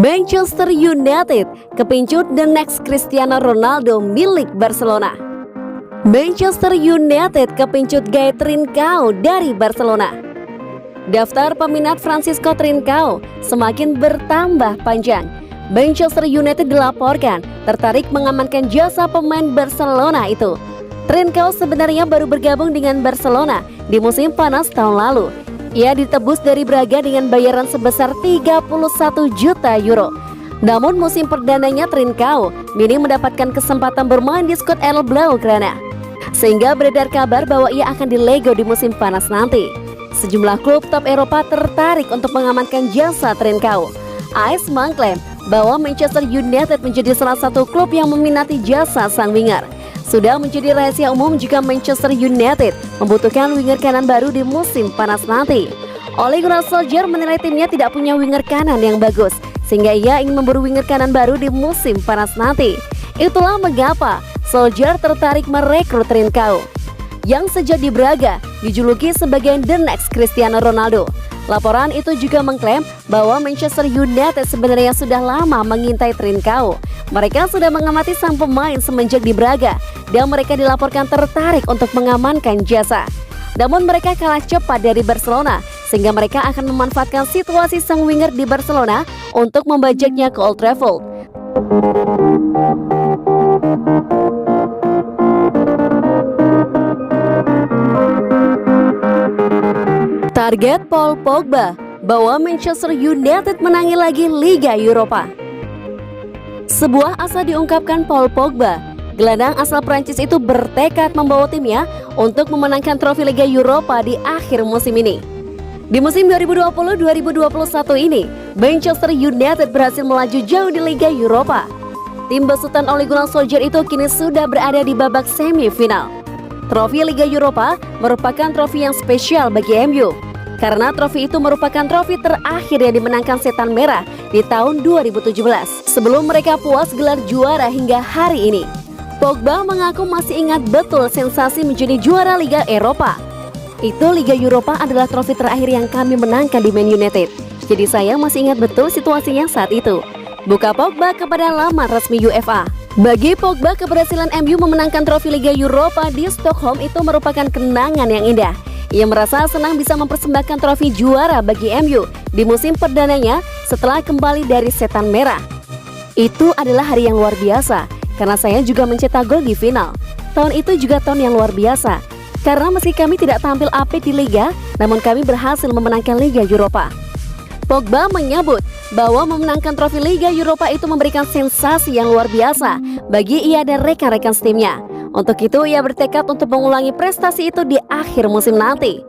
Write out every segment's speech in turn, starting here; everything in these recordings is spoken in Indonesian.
Manchester United kepincut the next Cristiano Ronaldo milik Barcelona. Manchester United kepincut gaya Trincao dari Barcelona. Daftar peminat Francisco Trincao semakin bertambah panjang. Manchester United dilaporkan tertarik mengamankan jasa pemain Barcelona itu. Trincao sebenarnya baru bergabung dengan Barcelona di musim panas tahun lalu. Ia ditebus dari Braga dengan bayaran sebesar 31 juta euro. Namun musim perdananya Trincao kini mendapatkan kesempatan bermain di skuad El Blaugrana, sehingga beredar kabar bahwa ia akan dilego di musim panas nanti. Sejumlah klub top Eropa tertarik untuk mengamankan jasa Trincao. AS mengklaim bahwa Manchester United menjadi salah satu klub yang meminati jasa sang winger. Sudah menjadi rahasia umum jika Manchester United membutuhkan winger kanan baru di musim panas nanti. Ole Gunnar Solskjaer menilai timnya tidak punya winger kanan yang bagus, sehingga ia ingin memburu winger kanan baru di musim panas nanti. Itulah mengapa Solskjaer tertarik merekrut Trincao, yang sejak di Braga dijuluki sebagai the next Cristiano Ronaldo. Laporan itu juga mengklaim bahwa Manchester United sebenarnya sudah lama mengintai Trincao. Mereka sudah mengamati sang pemain semenjak di Braga dan mereka dilaporkan tertarik untuk mengamankan jasa. Namun mereka kalah cepat dari Barcelona, sehingga mereka akan memanfaatkan situasi sang winger di Barcelona untuk membajaknya ke Old Trafford. Target Paul Pogba bahwa Manchester United menangi lagi Liga Eropa. Sebuah asa diungkapkan Paul Pogba. Gelandang asal Prancis itu bertekad membawa timnya untuk memenangkan trofi Liga Eropa di akhir musim ini. Di musim 2020-2021 ini, Manchester United berhasil melaju jauh di Liga Eropa. Tim besutan Ole Gunnar Solskjaer itu kini sudah berada di babak semifinal. Trofi Liga Eropa merupakan trofi yang spesial bagi MU, karena trofi itu merupakan trofi terakhir yang dimenangkan Setan Merah di tahun 2017 sebelum mereka puas gelar juara hingga hari ini. Pogba mengaku masih ingat betul sensasi menjadi juara Liga Eropa. Itu Liga Eropa adalah trofi terakhir yang kami menangkan di Man United. Jadi saya masih ingat betul situasinya saat itu. Buka Pogba kepada laman resmi UEFA. Bagi Pogba, keberhasilan MU memenangkan trofi Liga Eropa di Stockholm itu merupakan kenangan yang indah. Ia merasa senang bisa mempersembahkan trofi juara bagi MU di musim perdananya setelah kembali dari Setan Merah. Itu adalah hari yang luar biasa, karena saya juga mencetak gol di final. Tahun itu juga tahun yang luar biasa, karena meski kami tidak tampil apik di Liga, namun kami berhasil memenangkan Liga Eropa. Pogba menyebut bahwa memenangkan trofi Liga Eropa itu memberikan sensasi yang luar biasa bagi ia dan rekan-rekan timnya. Untuk itu ia bertekad untuk mengulangi prestasi itu di akhir musim nanti.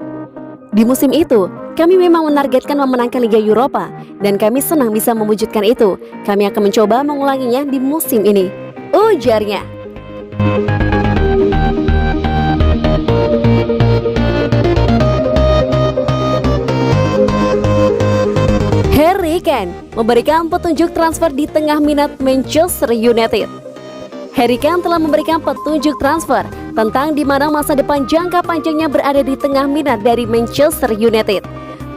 Di musim itu, kami memang menargetkan memenangkan Liga Eropa dan kami senang bisa mewujudkan itu. Kami akan mencoba mengulanginya di musim ini, ujarnya. Harry Kane memberikan petunjuk transfer di tengah minat Manchester United. Harry Kane telah memberikan petunjuk transfer tentang di mana masa depan jangka panjangnya berada di tengah minat dari Manchester United.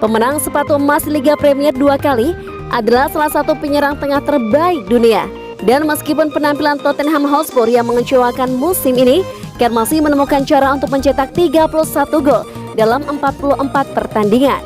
Pemenang sepatu emas Liga Premier 2 kali adalah salah satu penyerang tengah terbaik dunia. Dan meskipun penampilan Tottenham Hotspur yang mengecewakan musim ini, Kane masih menemukan cara untuk mencetak 31 gol dalam 44 pertandingan.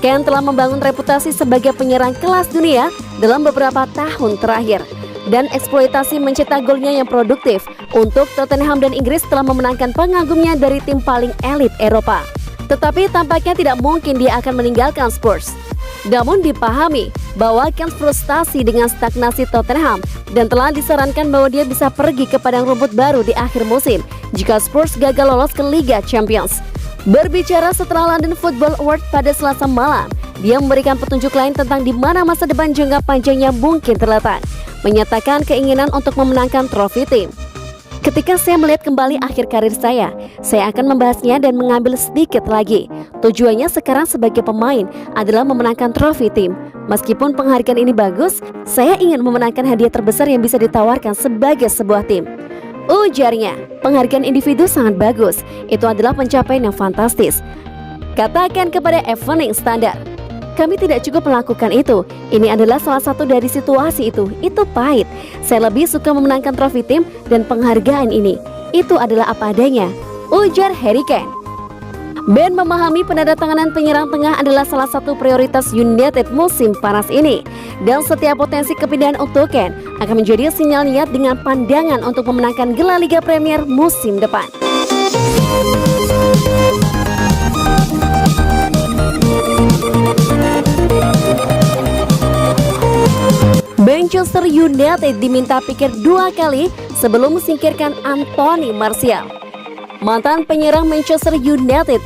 Kane telah membangun reputasi sebagai penyerang kelas dunia dalam beberapa tahun terakhir. Dan eksploitasi mencetak golnya yang produktif untuk Tottenham dan Inggris telah memenangkan pengagumnya dari tim paling elit Eropa. Tetapi tampaknya tidak mungkin dia akan meninggalkan Spurs. Namun dipahami bahwa Kane frustasi dengan stagnasi Tottenham dan telah disarankan bahwa dia bisa pergi ke padang rumput baru di akhir musim jika Spurs gagal lolos ke Liga Champions. Berbicara setelah London Football Award pada Selasa malam, dia memberikan petunjuk lain tentang di mana masa depan jangka panjangnya mungkin terletak, menyatakan keinginan untuk memenangkan trofi tim. Ketika saya melihat kembali akhir karir saya akan membahasnya dan mengambil sedikit lagi. Tujuannya sekarang sebagai pemain adalah memenangkan trofi tim. Meskipun penghargaan ini bagus, saya ingin memenangkan hadiah terbesar yang bisa ditawarkan sebagai sebuah tim, ujarnya. Penghargaan individu sangat bagus, itu adalah pencapaian yang fantastis, katakan kepada Evening Standard. Kami tidak cukup melakukan itu. Ini adalah salah satu dari situasi itu. Itu pahit. Saya lebih suka memenangkan trofi tim dan penghargaan ini. Itu adalah apa adanya, ujar Harry Kane. Ben memahami penandatanganan penyerang tengah adalah salah satu prioritas United musim panas ini. Dan setiap potensi kepindahan untuk Kane akan menjadi sinyal niat dengan pandangan untuk memenangkan gelar Liga Premier musim depan. Manchester United diminta pikir 2 kali sebelum mesingkirkan Anthony Martial. Mantan penyerang Manchester United,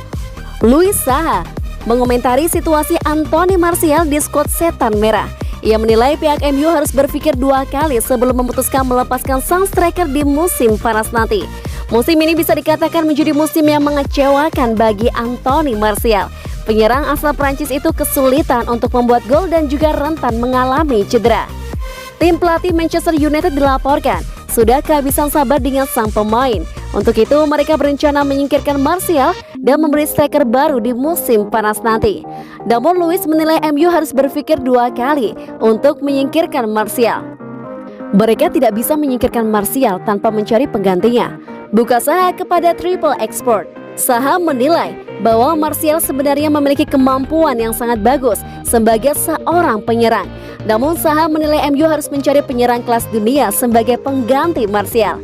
Louis Saha, mengomentari situasi Anthony Martial di skuad Setan Merah. Ia menilai pihak MU harus berpikir 2 kali sebelum memutuskan melepaskan sang striker di musim panas nanti. Musim ini bisa dikatakan menjadi musim yang mengecewakan bagi Anthony Martial. Penyerang asal Prancis itu kesulitan untuk membuat gol dan juga rentan mengalami cedera. Tim pelatih Manchester United dilaporkan sudah kehabisan sabar dengan sang pemain. Untuk itu mereka berencana menyingkirkan Martial dan memberi striker baru di musim panas nanti. Namun Luis menilai MU harus berpikir 2 kali untuk menyingkirkan Martial. Mereka tidak bisa menyingkirkan Martial tanpa mencari penggantinya. Buka Saha kepada Triple Export. Saha menilai bahwa Martial sebenarnya memiliki kemampuan yang sangat bagus sebagai seorang penyerang. Namun Saha menilai MU harus mencari penyerang kelas dunia sebagai pengganti Martial.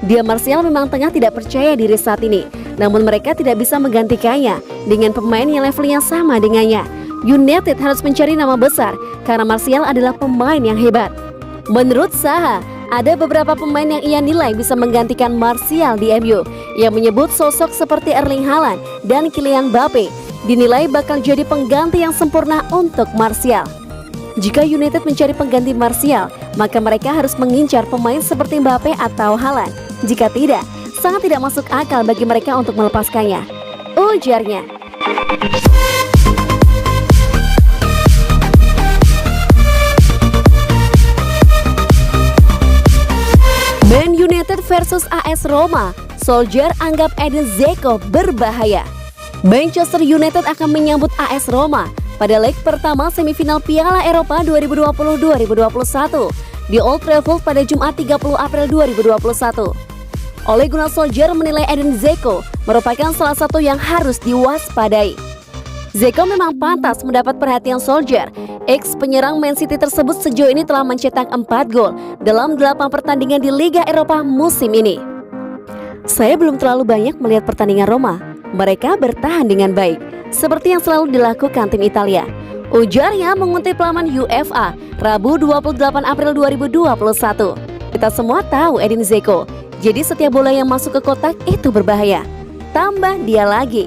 Dia Martial memang tengah tidak percaya diri saat ini, namun mereka tidak bisa menggantikannya dengan pemain yang levelnya sama dengannya. United harus mencari nama besar karena Martial adalah pemain yang hebat. Menurut Saha, ada beberapa pemain yang ia nilai bisa menggantikan Martial di MU. Ia menyebut sosok seperti Erling Haaland dan Kylian Mbappe dinilai bakal jadi pengganti yang sempurna untuk Martial. Jika United mencari pengganti Martial, maka mereka harus mengincar pemain seperti Mbappe atau Haaland. Jika tidak, sangat tidak masuk akal bagi mereka untuk melepaskannya, ujarnya. Man United versus AS Roma, Solskjaer anggap Edin Dzeko berbahaya. Manchester United akan menyambut AS Roma pada leg pertama semifinal Piala Eropa 2020-2021 di Old Trafford pada Jumat 30 April 2021. Ole Gunnar Solskjaer menilai Edin Dzeko merupakan salah satu yang harus diwaspadai. Dzeko memang pantas mendapat perhatian Solskjaer. Ex penyerang Man City tersebut sejauh ini telah mencetak 4 gol dalam 8 pertandingan di Liga Eropa musim ini. Saya belum terlalu banyak melihat pertandingan Roma. Mereka bertahan dengan baik, seperti yang selalu dilakukan tim Italia, ujarnya mengutip laman UEFA Rabu 28 April 2021. Kita semua tahu Edin Dzeko, jadi setiap bola yang masuk ke kotak itu berbahaya. Tambah dia lagi.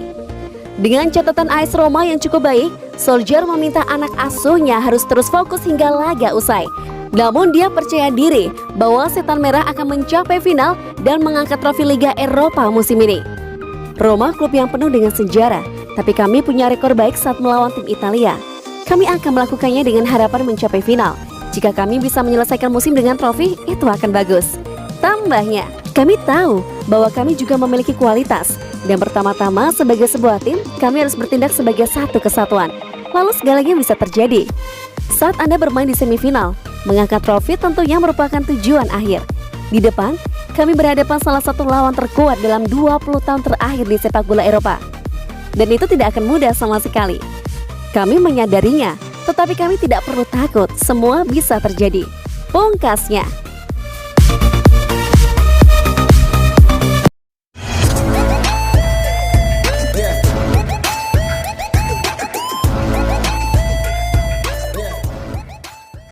Dengan catatan AS Roma yang cukup baik, Solskjaer meminta anak asuhnya harus terus fokus hingga laga usai. Namun dia percaya diri bahwa Setan Merah akan mencapai final dan mengangkat trofi Liga Eropa musim ini. Roma klub yang penuh dengan sejarah, tapi kami punya rekor baik saat melawan tim Italia. Kami akan melakukannya dengan harapan mencapai final. Jika kami bisa menyelesaikan musim dengan trofi, itu akan bagus. Tambahnya, kami tahu bahwa kami juga memiliki kualitas. Dan pertama-tama sebagai sebuah tim, kami harus bertindak sebagai satu kesatuan. Lalu segalanya bisa terjadi. Saat Anda bermain di semifinal, mengangkat trofi tentunya merupakan tujuan akhir. Di depan, kami berhadapan salah satu lawan terkuat dalam 20 tahun terakhir di sepak bola Eropa. Dan itu tidak akan mudah sama sekali. Kami menyadarinya, tetapi kami tidak perlu takut, semua bisa terjadi. Pungkasnya.